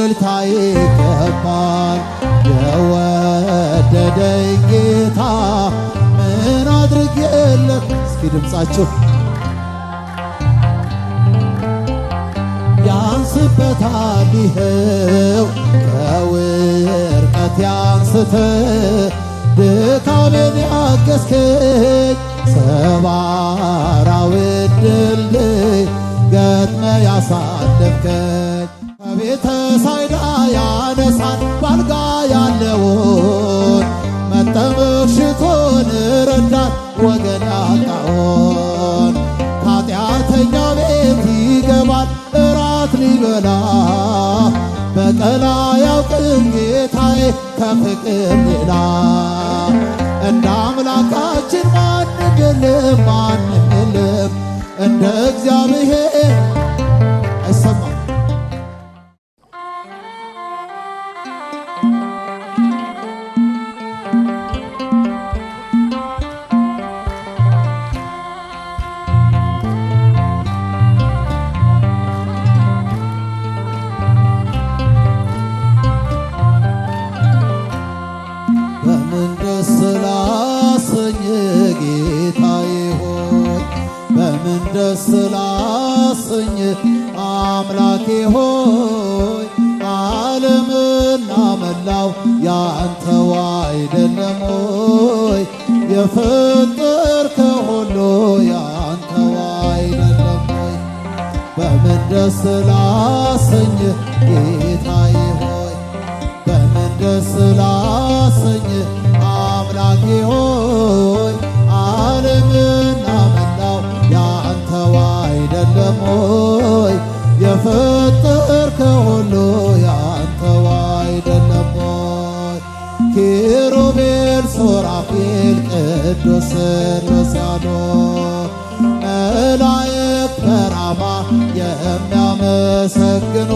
እልልታ ይገባል። የወደደኝ ጌታ ምን አድርጌለት? እስኪ ድምፃችሁ ያንስበታል። ይኸው ከውርቀት ያንስተ ድካሜን ያገዝከኝ ሰባራውን ድልድይ ገጥመ ያሳለፍከኝ ከቤተ ሳይዳ ያነሳን ባልጋ ያለውን መጠመቅ ሽቶን ረዳት ወገን ያጣውን ከኃጢአተኛ ቤት ይገባል እራት ሊበላ በቀል አያውቅም ጌታዬ ከፍቅር ሌላ እንደ አምላካችን ማንም የለም ማንም የለም እንደ እግዚአብሔር አይሰማም። በምን ደስ ላሰኝ ጌታዬ ሆይ በምን ደስ ላሰኝ አምላኬ ሆይ ዓለምና መላው ያንተው አይደለም ሆይ የፈጠርከው ሁሉ ያንተው አይደለም ሆይ በምን ደስ ላሰኝ ጌታዬ ሆይ በምን ደስ ላሰኝ አምላኬ ሆይ ዓለምና መላው ያንተው አይደለም ሆይ የፈጠርከው ሁሉ ያንተው አይደለም ሆይ ኪሩቤል ሱራፌል ቅዱስ ሥሉስ ያሉት መላእክት በራማ የሚያመሰግኑ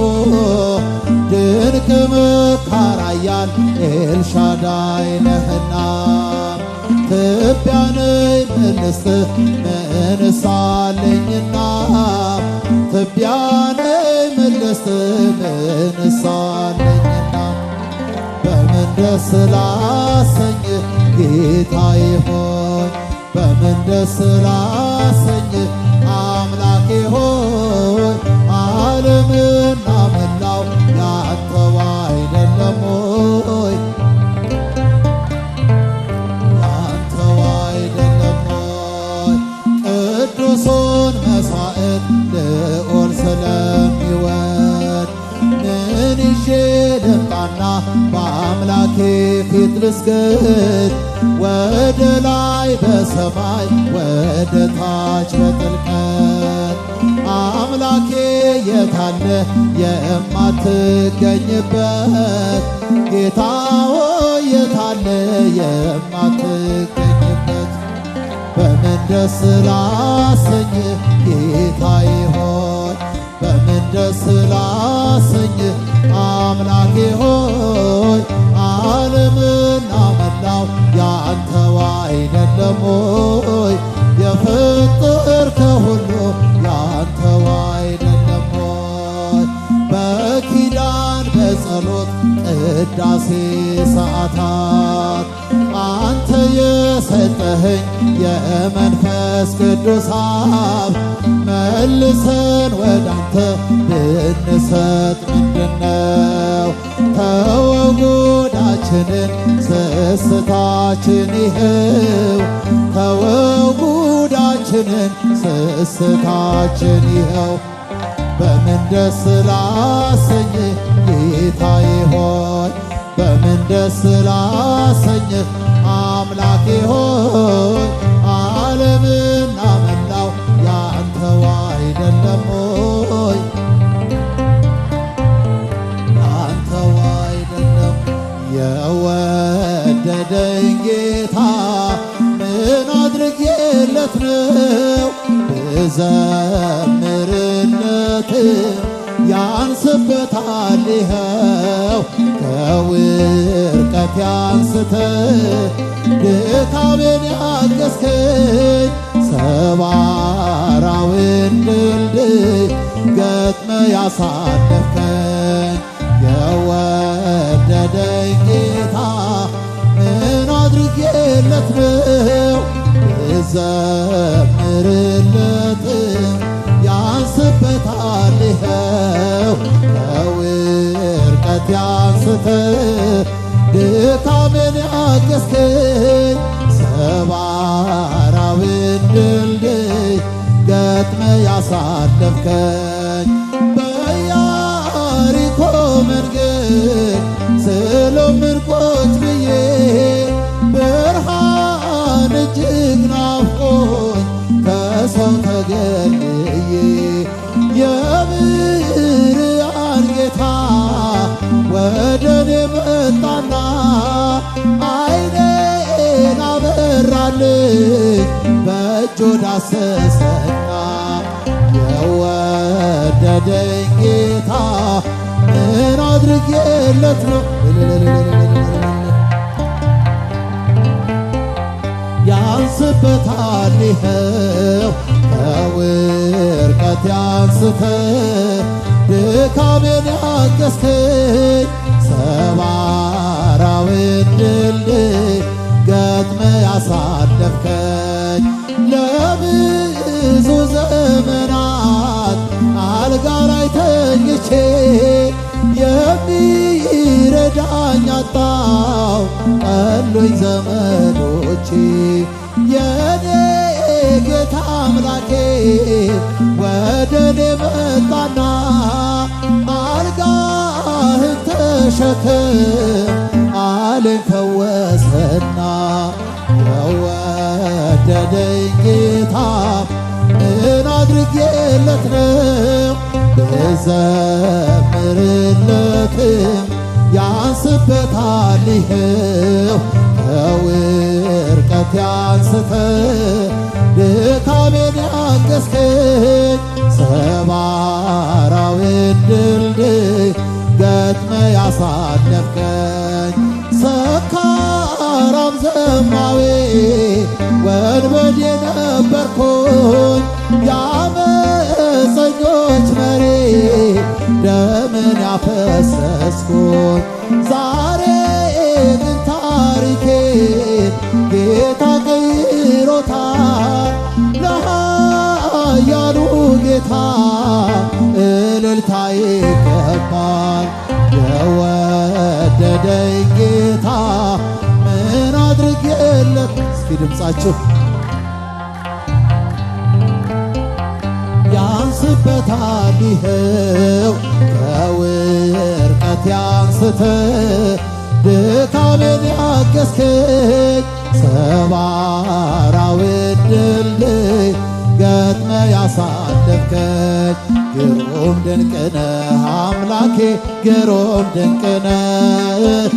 ድንቅ መካር ኃያል ኤልሻዳይ ነህና ትቢያ ነኝ ምን ልስጥህ ምንስ አለኝና ትቢያ ነኝ ምን ልስጥህ ምንስ አለኝና በምን ደስ ላሰኝህ ጌታዬ ሆይ በምን ደስ ላሰኝህ አምላኬ ሆይ ዓለምና መላው ያንተው አይደለም ሆይ ያንተው አይደለም ሆይ ቅዱሱን መሥዋዕት ልዑል ስለሚወድ ምን ይዤ ልምጣና በአምላኬ ፊት ልስገድ ወደ ላይ በሰማይ ወደ ታች በጥልቀት አምላኬ የታለ የማትገኝበት ጌታ ሆይ የታለ የማትገኝበት በምን ደስ ላሰኝህ ጌታዬ ሆይ በምን ደስ ላሰኝህ አምላኬ ሆይ ዓለምና መላው ያንተው አይደለም ሆይ የፈጠርከው ሁሉ ያንተው አይደለም ሆይ በኪዳን በጸሎት ቅዳሴ ሰዓታት አንተ የሰጠኸኝ የመንፈስ ቅዱስ ሀብ መልሰን ወዳንተ ብንሰጥ ምንድነው ተወው ጉዳችንን ስስታችን ይኸው ተወው ጉዳችንን ስስታችን ይኸው በምን ደስ ላሰኝህ ጌታዬ ሆይ በምን ደስ ላሰኝህ አምላኬ ሆይ ዓለምና መላው ያንተው አይደለም ሆይ ያንተው አይደለም የወደደኝ ጌታ ምን አድርጌለት ነው ብዘምርለት ያንስበታል ይኸው ከውርቀት ያንስተ ድካሜን ያገዝከኝ ሰባራውን ድልድይ ገጥመ ያሳለፍከኝ አድርጌለት ነው ብዘምርለት ያንስበታል ይኸው ከውድቀቴ አንስተ ድካሜን ያገዝከኝ ሰባራውን ድልድይ ገጥመ ያሳለፍከኝ በኢያሪኮ መንገድ ስለምን ቁጭ ብዬ ብርሃን እጅግ ናፍቆኝ ከሰው ተገልዬ የብርሃን ጌታ ወደኔ መጣና ዓይኔን አበራልኝ በእጁ ዳሰሰና የወደደኝ ጌታ ምን አድርጌለት ነው ያንስበታል ይኸው ከውድቀቴ አንስተ ድካሜን ያገዝከኝ ሰባራውን ድልድይ ገጥመ ያሳለፍከኝ ለብዙ ዘመናት አልጋ ላይ ተኝቼ የሚረዳኝ አጣው ጠሉኝ ዘመዶቼ የኔ ጌታ አምላኬ ወደኔ መጣና አልጋህን ተሸከም አለኝ ፈወሰና የወደደኝ ጌታ ምን አድርጌለት ነው ብዘምርለትም ያንስበታል ይኸው ከውድቀቴ አንስተ ድካሜን ያገዝከኝ ሰባራውን ድልድይ ገጥመ ያሳለፍከኝ ሰካራም ዘማዊ ወንበዴ ነበርኩኝ የአመፀኞች መሪ ደምን ያፈሰስኩኝ ዛሬ ግን ታሪኬን ጌታ ቀይሮታል ለኃያሉ ጌታ እልልታ ይገባል የወደደኝ ጌታ ምን አድርጌለት እስኪ ድምፃችሁ ያንስበታል ይኸው ከውድቀቴ አንስተ ድካሜን ያገዝከኝ ሰባራውን ድልድይ ገጥመ ያሳለፍከኝ ግሩም ድንቅነህ አምላኬ ግሩም ድንቅነህ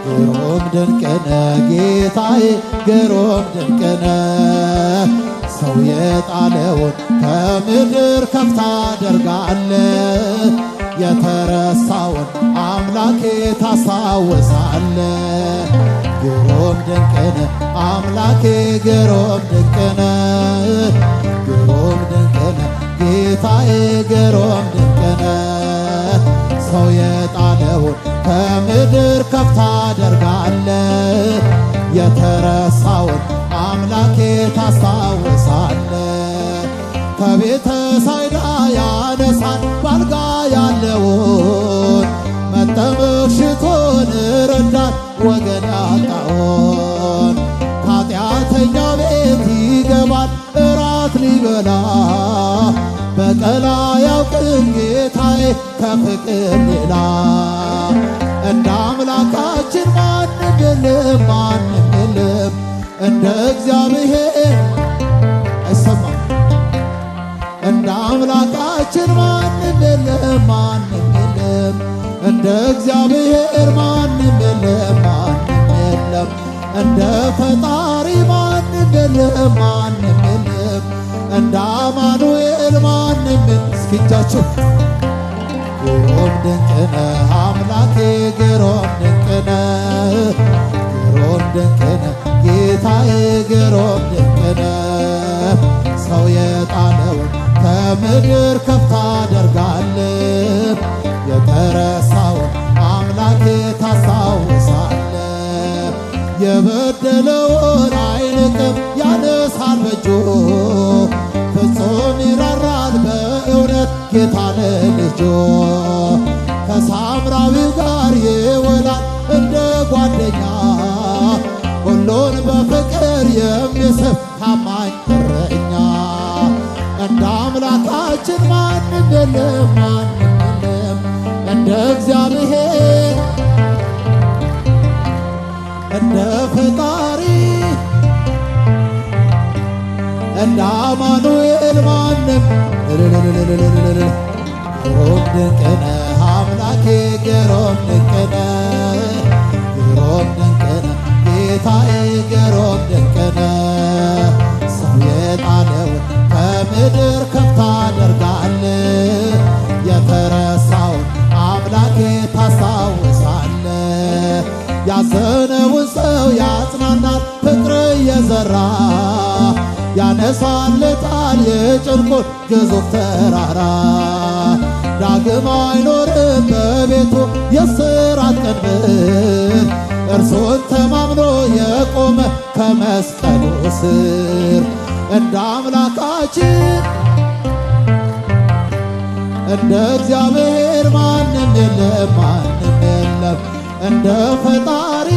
ግሩም ድንቅነህ ጌታዬ ግሩም ድንቅነህ ሰው የጣለውን ከምድር ከፍ ታደርጋለህ የተረሳውን አምላኬ ታስታውሳለህ ግሩም ድንቅነህ አምላኬ ግሩም ድንቅነህ ግሩም ድንቅነህ ጌታዬ ግሩም ድንቅነህ ሰው የጣለውን ከምድር ከፍ ታደርጋለህ የተረሳውን አምላኬ ታስታውሳለህ ከቤተ ሳይዳ ያነሳል ባልጋ ያለውን መጠመቅ ሽቶን ረዳት ወገን ያጣውን ከኃጢአተኛ ቤት ይገባል እራት ሊበላ በቀል አያውቅም ጌታዬ ከፍቅር ሌላ እንደ አምላካችን ማንም የለም ማንም የለም እንደ እግዚአብሔር አይሰማም እንደ አምላካችን ማንም የለም ማንም የለም እንደ እግዚአብሔር ማንም የለም ማንም የለም እንደ ፈጣሪ ማንም የለም ማንም የለም እንደ አማኑኤል ማንም እስኪ እጃችሁ ግሩም ድንቅነህ አምላኬ ግሩም ድንቅነህ ግሩም ድንቅነህ ጌታዬ ግሩም ድንቅነህ ሰው የጣለውን ከምድር ከፍ ታደርጋለህ የተረሳውን አምላኬ ታስታውሳለህ የበደለውን አይንቅም ያነሳል በእጁ ፍጹም ይራራል በእውነት ጌታ ለልጁ ከሳምራዊው ጋር ይውላል እንደ ጓደኛ ሁሉን በፍቅር የሚስብ ታማኝ እረኛ እንደ አምላካችን ማንም የለም ማንም የለም እንደ እግዚአብሔር እንደ ፈጣሪ እንደ አማኑኤል ማንም ግሩም ድንቅ ነህ አምላኬ ግሩም ድንቅ ነህ ግሩም ድንቅ ነህ ጌታዬ ግሩም ድንቅ ነህ ሰው የጣለውን ከምድር ከፍ ታደርጋለህ የተረሳውን አምላኬ ታስታውሳለህ ያዘነውን ሰው ያጽናናል ፍቅር እየዘራ ያነሳለታል የጭንቁን ግዙፍ ተራራ ዳግም አይኖርም በቤቱ የእስራት ቀንበር እርሱን ተማምኖ የቆመ ከመስቀሉ ስር እንደ አምላካችን እንደ እግዚአብሔር ማንም የለም ማንም የለም እንደ ፈጣሪ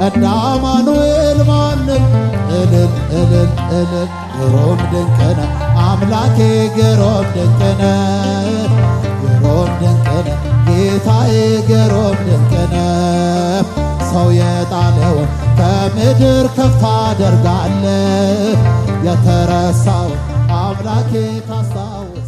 እንደ አማኑኤል ማንም እልል እልል እልል ግሩም ድንቅ ነህ አምላኬ ግሩም ድንቅ ነህ ግሩም ድንቅ ነህ ጌታዬ ግሩም ድንቅ ነህ ሰው የጣለውን ከምድር ከፍ ታደርጋለህ የተረሳውን አምላኬ ታስታውሳለህ